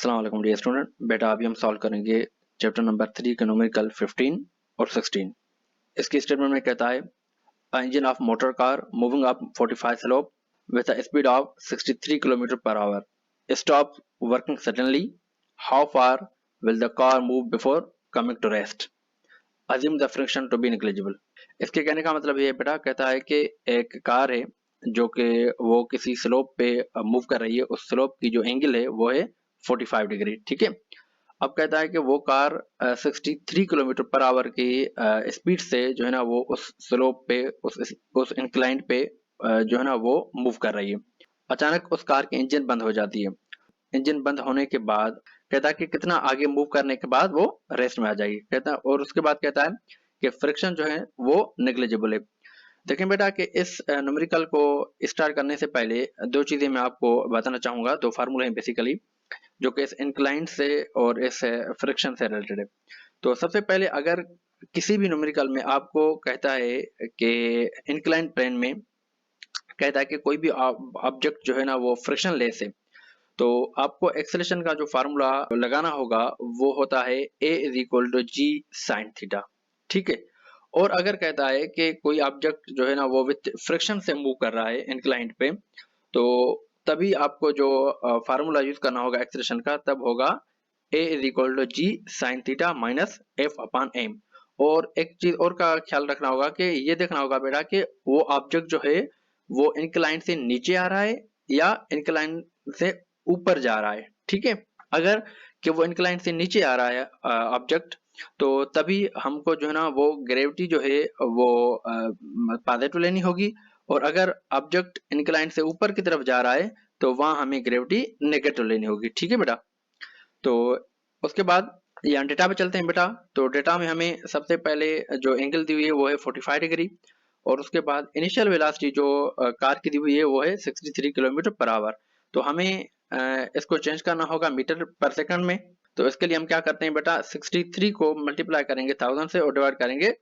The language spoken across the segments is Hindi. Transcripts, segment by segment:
अस्सलाम वालेकुम डियर स्टूडेंट। बेटा अभी हम सॉल्व करेंगे चैप्टर नंबर 3 के न्यूमेरिकल 15 और 16। इसकी स्टेटमेंट में कहता है engine of motor car moving up 45 slope with a speed of 63 km per hour stop working suddenly. How far will the car move before coming to rest? Assume the friction to be negligible. इसके कहने का मतलब ये बेटा कहता है कि एक कार है जो कि वो किसी स्लोप पे मूव कर रही है। उस स्लोप की जो एंगल है वो है 45 डिग्री। ठीक है। अब कहता है कि वो कार 63 किलोमीटर पर आवर की स्पीड से जो है ना वो उस स्लोप पे उस इंक्लाइन पे जो है ना वो मूव कर रही है। अचानक उस कार की इंजन बंद हो जाती है। इंजन बंद होने के बाद कहता है कि कितना आगे मूव करने के बाद वो रेस्ट में आ जाएगी। कहता है और उसके बाद कहता है कि फ्रिक्शन जो है वो नेग्लिजिबल है। देखें बेटा कि इस न्यूमेरिकल को स्टार्ट करने से पहले दो चीजें मैं आपको बताना चाहूंगा। दो फार्मूला हैं बेसिकली जो कि इस इंक्लाइन से और इस फ्रिक्शन से रिलेटेड है। तो सबसे पहले अगर किसी भी न्यूमेरिकल में आपको कहता है कि इंक्लाइन प्लेन में कहता है कि कोई भी ऑब्जेक्ट जो है ना वो फ्रिक्शन लेस है, तो आपको एक्सेलेरेशन का जो फार्मूला लगाना होगा वो होता है a is equal to g sine theta. ठीक है। और अगर कहता है कि कोई ऑब्जेक्ट जो है ना वो विथ फ्रिक्शन से मूव कर रहा है इंक्लाइंड पे, तो तभी आपको जो फार्मूला यूज करना होगा एक्सेलेरेशन का तब होगा a is equal to g sine theta minus f upon m. और एक चीज और का ख्याल रखना होगा कि ये देखना होगा बेटा कि वो ऑब्जेक्ट जो है वो इंक्लाइन से नीचे आ रहा है या इंक्लाइन से ऊपर जा रहा है। ठीक है। अगर कि वो इंक्लाइन से नीचे आ रहा है ऑब्जेक्ट, तो तभी हमको जो है ना वो ग्रेविटी जो है वो पॉजिटिव लेनी होगी। और अगर ऑब्जेक्ट इंक्लाइन से ऊपर की तरफ जा रहा है तो वहां हमें ग्रेविटी नेगेटिव लेनी होगी। ठीक है बेटा। तो उसके बाद यहाँ डेटा पे चलते हैं बेटा। तो डेटा में हमें सबसे पहले जो एंगल दी हुई है वो है 45 डिग्री और उसके बाद इनिशियल वेलोसिटी जो कार की दी हुई है वो है 63 किलोमीटर पर आवर। तो हमें इसको चेंज करना होगा मीटर पर सेकंड में। तो इसके लिए हम क्या करते हैं बेटा 63 को मल्टीप्लाई करेंगे 1000 से और डिवाइड करेंगे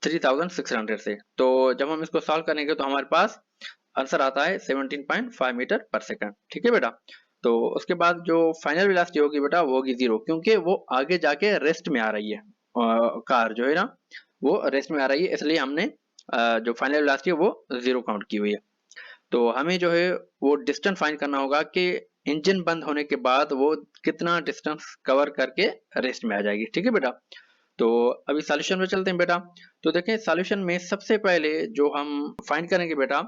3600 से। तो जब हम इसको सॉल्व करेंगे तो हमारे पास आंसर आता है 17.5 मीटर पर सेकंड। ठीक है बेटा। तो उसके बाद जो फाइनल वेलोसिटी होगी बेटा वो होगी 0, क्योंकि वो आगे जाके रेस्ट में आ रही है। कार जो है ना वो रेस्ट में आ रही है, इसलिए हमने जो फाइनल वेलोसिटी है वो 0 काउंट की हुई है। तो हमें जो है वो डिस्टेंस फाइंड करना होगा कि इंजन बंद होने के बाद वो कितना डिस्टेंस कवर करके रेस्ट में आ जाएगी। ठीक है बेटा। तो अभी सॉल्यूशन में चलते हैं बेटा। तो देखें सॉल्यूशन में सबसे पहले जो हम फाइंड करेंगे बेटा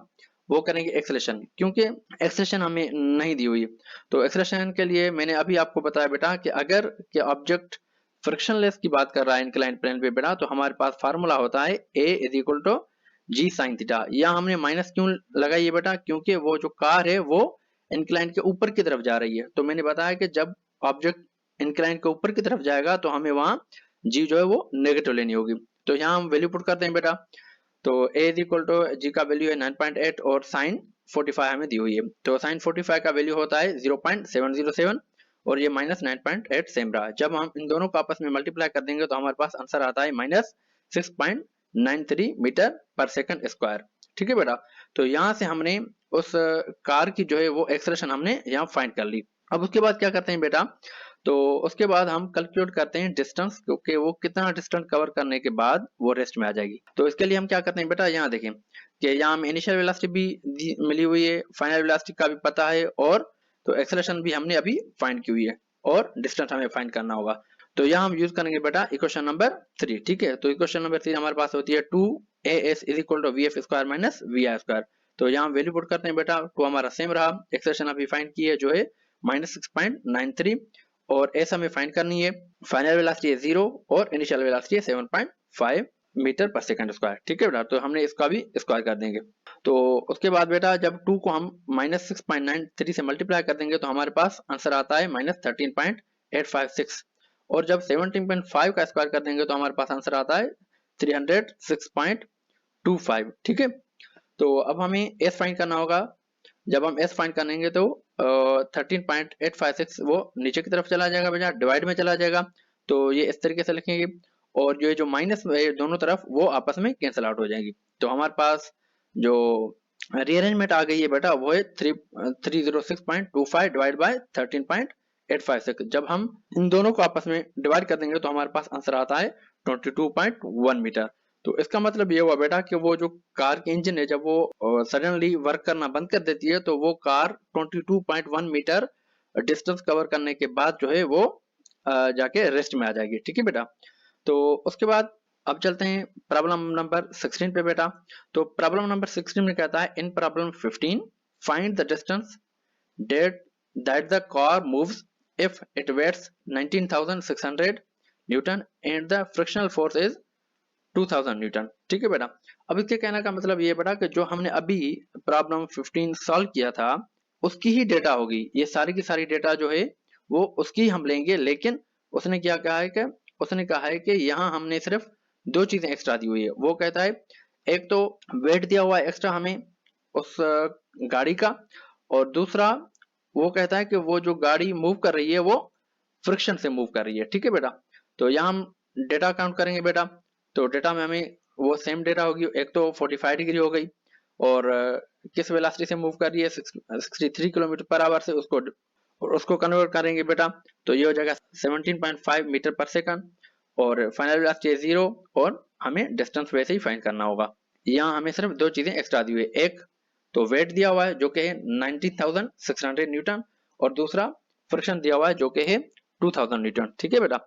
वो करेंगे एक्सेलेरेशन, क्योंकि एक्सेलेरेशन हमें नहीं दी हुई। तो एक्सेलेरेशन के लिए मैंने अभी आपको बताया बेटा कि अगर कि ऑब्जेक्ट फ्रिक्शनलेस की बात कर रहा है इंक्लाइन प्लेन पे बेटा, तो हमारे पास फार्मूला होता है a is equal to g sine theta. यहाँ हमने माइनस क्यों लगाई है बेटा, क्योंकि वो जो कार है वो इंक्लाइन के ऊपर की तरफ जा रही है। तो मैंने बताया कि जब ऑब्जेक्ट इंक्लाइन के ऊपर की तरफ जाएगा तो हमें वहां जी जो है वो नेगेटिव लेनी होगी। तो यहाँ हम वैल्यू पुट करते हैं बेटा। तो a इज इक्वल टू जी का वैल्यू है 9.8 और साइन 45 हमें दी हुई है। तो साइन 45 का वैल्यू होता है 0.707 और ये माइनस 9.8 सेम रहा। जब हम इन दोनों को आपस में मल्टीप्लाई कर देंगे तो हमारे पास आंसर आता है माइनस 6.93 मीटर पर सेकंड स्क्वायर। ठीक है बेटा। तो यहाँ से हमने उस कार की जो है वो एक्सेलरेशन हमने यहाँ फाइंड कर ली। अब उसके बाद क्या करते हैं बेटा, तो उसके बाद हम कैलकुलेट करते हैं डिस्टेंस, क्योंकि वो कितना डिस्टेंस कवर करने के बाद वो रेस्ट में आ जाएगी। तो इसके लिए हम क्या करते हैं बेटा, यहाँ देखें कि यहाँ हमें इनिशियल वेलोसिटी भी मिली हुई है, फाइनल वेलोसिटी का भी पता है और तो एक्सेलरेशन भी हमने अभी फाइंड की हुई है और डिस्टेंस हमें फाइंड करना होगा। तो यहाँ हम यूज करेंगे बेटा इक्वेशन नंबर 3। ठीक है। तो इक्वेशन नंबर 3 हमारे पास होती है 2as is equal to vf square minus vi square. तो यहाँ वैल्यू पुट करते हैं बेटा। 2 हमारा सेम रहा, एक्सेलरेशन अभी फाइंड की है जो है माइनस 6.93 और एस हमें फाइंड करनी है। फाइनल वेलोसिटी है 0 और इनिशियल वेलोसिटी है 7.5 मीटर पर सेकंड स्क्वायर। ठीक है बेटा। तो हमने इसका भी स्क्वायर कर देंगे। तो उसके बाद बेटा जब 2 को हम माइनस 6.93 से मल्टीप्लाई कर देंगे तो हमारे पास आंसर आता है माइनस 13.856 और जब 17.5 का स्क्वायर कर देंगे तो हमारे पास आंसर आता है 306.25। ठीक है। तो अब हमें एस फाइंड करना होगा। जब हम एस फाइंड करेंगे तो 13.856 वो नीचे की तरफ चला जाएगा बेटा, डिवाइड में चला जाएगा। तो ये इस तरीके से लिखेंगे और ये जो माइनस दोनों तरफ वो आपस में कैंसिल आउट हो जाएंगी। तो हमारे पास जो रीअरेंजमेंट आ गई है बेटा वो है 306.25 डिवाइड बाय 13.856। 856। जब हम इन दोनों को आपस में डिवाइड कर देंगे तो हमारे पास आंसर आता है 22.1 मीटर। तो इसका मतलब ये हुआ बेटा कि वो जो कार की इंजन है जब वो सडनली वर्क करना बंद कर देती है तो वो कार 22.1 मीटर डिस्टेंस कवर करने के बाद जो है वो जाके रेस्ट में आ जाएगी। ठीक है बेटा। तो उसके बाद अब चलते हैं प्रॉब्लम नंबर 16 पे बेटा। तो प्रॉब्लम नंबर 16 में कहता है in problem 15 find the distance that the car moves if it weighs 19,600 newton and the frictional force is 2000 newton. ठीक है बेटा। अब इसके कहने का मतलब ये बेटा कि जो हमने अभी प्रॉब्लम 15 सॉल्व किया था उसकी ही डेटा होगी, ये सारी की सारी डेटा जो है वो उसकी हम लेंगे, लेकिन उसने क्या कहा है कि उसने कहा है कि यहाँ हमने सिर्फ दो चीजें एक्स्ट्रा दी हुई है। वो कहता है एक तो वेट दिया हुआ है एक्स्ट्रा हमें उस गाड़ी का, और दूसरा वो कहता है कि वो जो गाड़ी मूव कर रही है वो फ्रिक्शन से मूव कर रही है। ठीक है बेटा। तो यहाँ हम डेटा काउंट करेंगे बेटा। तो डेटा में हमें वो सेम डेटा होगी, एक तो 45 डिग्री हो गई और किस वेलोसिटी से मूव कर रही है 63 किलोमीटर पर आवर से, उसको कन्वर्ट करेंगे बेटा तो ये हो जाएगा 17.5 मीटर पर सेकंड और फाइनल वेलोसिटी है 0 और हमें डिस्टेंस वैसे ही फाइंड करना होगा। यहाँ हमें सिर्फ दो चीजें एक्स्ट्रा दी हुई है, एक तो वेट दिया हुआ है जो कि है 19,600 न्यूटन और दूसरा फ्रिक्शन दिया हुआ है जो कि है 2000 न्यूटन। ठीक है बेटा।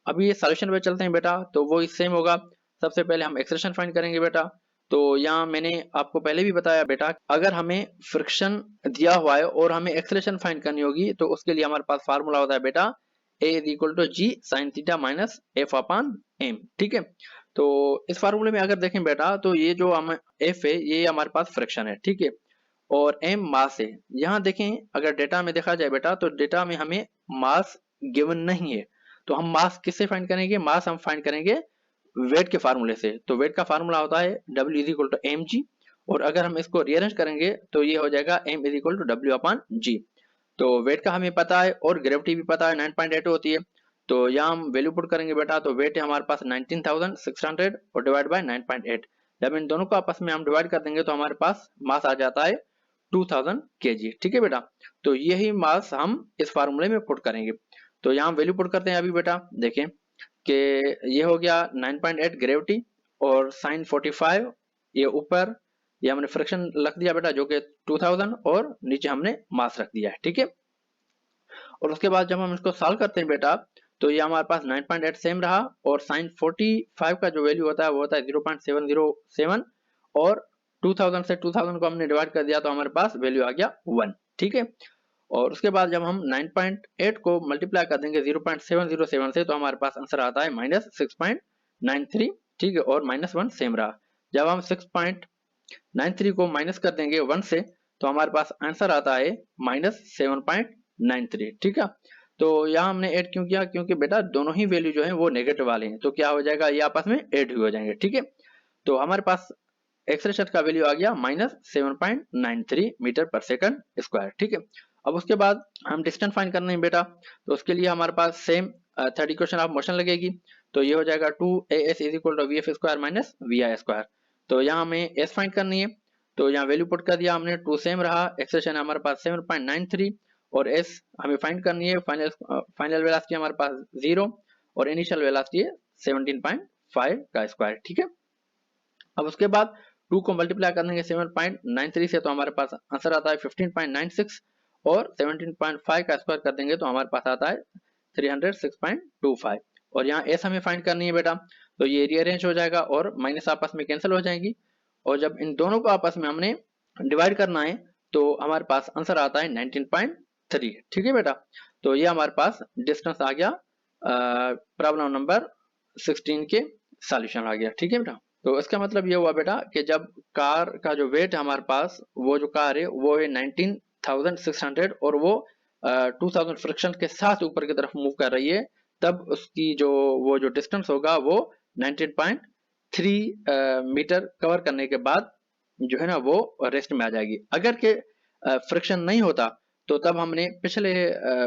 अभी ये सॉल्यूशन पे चलते हैं बेटा। तो वो सेम होगा। सबसे पहले हम एक्सेलरेशन फाइंड करेंगे बेटा। तो यहाँ मैंने आपको पहले भी बताया बेटा अगर हमें फ्रिक्शन दिया हुआ है और हमें एक्सेलरेशन फाइंड करनी होगी तो उसके लिए हमारे पास फार्मूला होता है बेटा A is equal to g sine theta minus f upon m. ठीक है। तो इस फार्मूले में अगर देखें बेटा तो ये जो हम एफ है ये हमारे पास फ्रिक्शन है। ठीक है। और एम मास है। यहाँ देखें अगर डेटा में देखा जाए बेटा तो डेटा में हमें मास गिवन नहीं है, तो हम मास किससे फाइंड करेंगे? मास हम फाइंड करेंगे वेट के फार्मूले से। तो वेट का फार्मूला होता है W is equal to m g, और अगर हम इसको रीअरेंज करेंगे तो ये हो जाएगा M is equal to W upon g. तो वेट का हमें पता है और ग्रेविटी भी पता है 9.8 होती है। तो यहाँ हम वैल्यू पुट करेंगे बेटा तो वेट है हमारे पास 19,600 और डिवाइड बाय 9.8। जब इन दोनों को आपस में हम डिवाइड कर देंगे तो हमारे पास मास आ जाता है 2000 kg। ठीक है बेटा। तो यही मास हम इस फार्मूले में पुट करेंगे। तो यहाँ वैल्यू पुट करते हैं अभी बेटा। देखें कि ये हो गया 9.8 ग्रेविटी और साइन 45 ये ऊपर, ये हमने फ्रिक्शन रख दिया बेटा जो कि 2000 और नीचे हमने मास रख दिया है। ठीक है। और उसके बाद जब हम इसको सॉल्व करते हैं बेटा तो ये हमारे पास 9.8 सेम रहा और साइन 45 का जो वैल्यू होता है वो होता है 0.707 और 2000 से 2000 को हमने डिवाइड कर दिया तो हमारे पास वैल्यू आ गया 1। ठीक है। और उसके बाद जब हम 9.8 को मल्टीप्लाई कर देंगे 0.707 से तो हमारे पास आंसर आता है -6.93। ठीक है। और -1 सेम रहा। जब हम 6.93 को माइनस कर देंगे 1 से तो हमारे पास आंसर आता है -7.93। ठीक है। तो यहाँ हमने ऐड क्यों किया? क्योंकि बेटा दोनों ही वैल्यू जो है वो नेगेटिव वाले हैं, तो क्या हो जाएगा ये आपस में ऐड हो जाएंगे। ठीक है। तो हमारे पास एक्सरेशन का वैल्यू आ गया -7.93 मीटर पर सेकंड स्क्वायर। ठीक है। अब उसके बाद हम डिस्टेंस फाइंड करना है बेटा। तो उसके लिए हमारे पास same third equation of motion लगेगी। तो ये हो जाएगा 2as is equal to v f square minus v i square. तो यहाँ हमें s फाइंड करनी है। तो यहाँ वैल्यू पुट कर दिया हमने, 2 सेम रहा, एक्सरेशन हमारे पास 7.93 और s हमें फाइंड करनी है। फाइनल वेलोसिटी हमारे पास 0 और इनिशियल वेलोसिटी है 17.5 का स्क्वायर। ठीक है। अब उसके बाद 2 को मल्टीप्लाई कर देंगे 7.93 से तो हमारे पास आंसर आता है 15.96 और 17.5 का स्क्वायर कर देंगे तो हमारे पास आता है 306.25। और यहाँ एस हमें फाइंड करनी है बेटा। तो ये रीअरेंज हो जाएगा और माइनस आपस में कैंसिल हो जाएंगी और जब इन दोनों को आपस में हमने डिवाइड करना है तो हमारे पास आंसर आता है 19.3। ठीक है बेटा। तो ये हमारे पास डिस्टेंस आ गया प्रॉब्लम नंबर 16 के सॉल्यूशन आ गया। ठीक है बेटा। तो इसका मतलब ये हुआ बेटा कि जब कार का जो वेट है हमारे पास, वो जो कार है वो है 19,600 और वो 2000 फ्रिक्शन के साथ ऊपर की तरफ मूव कर रही है, तब उसकी जो वो जो डिस्टेंस होगा वो 19.3 मीटर कवर करने के बाद जो है ना वो रेस्ट में आ जाएगी। अगर के फ्रिक्शन नहीं होता तो तब हमने पिछले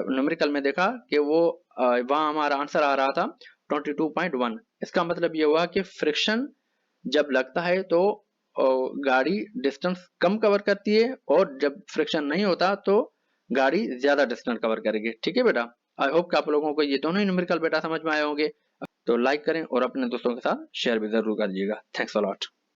न्यूमेरिकल में देखा कि वो वहां हमारा आंसर आ रहा था 22.1। इसका मतलब ये हुआ कि फ्रिक्शन जब लगता है तो गाड़ी डिस्टेंस कम कवर करती है और जब फ्रिक्शन नहीं होता तो गाड़ी ज्यादा डिस्टेंस कवर करेगी। ठीक है बेटा, आई होप कि आप लोगों को ये दोनों ही न्यूमेरिकल बेटा समझ में आए होंगे। तो लाइक करें और अपने दोस्तों के साथ शेयर भी जरूर करिएगा। Thanks a lot.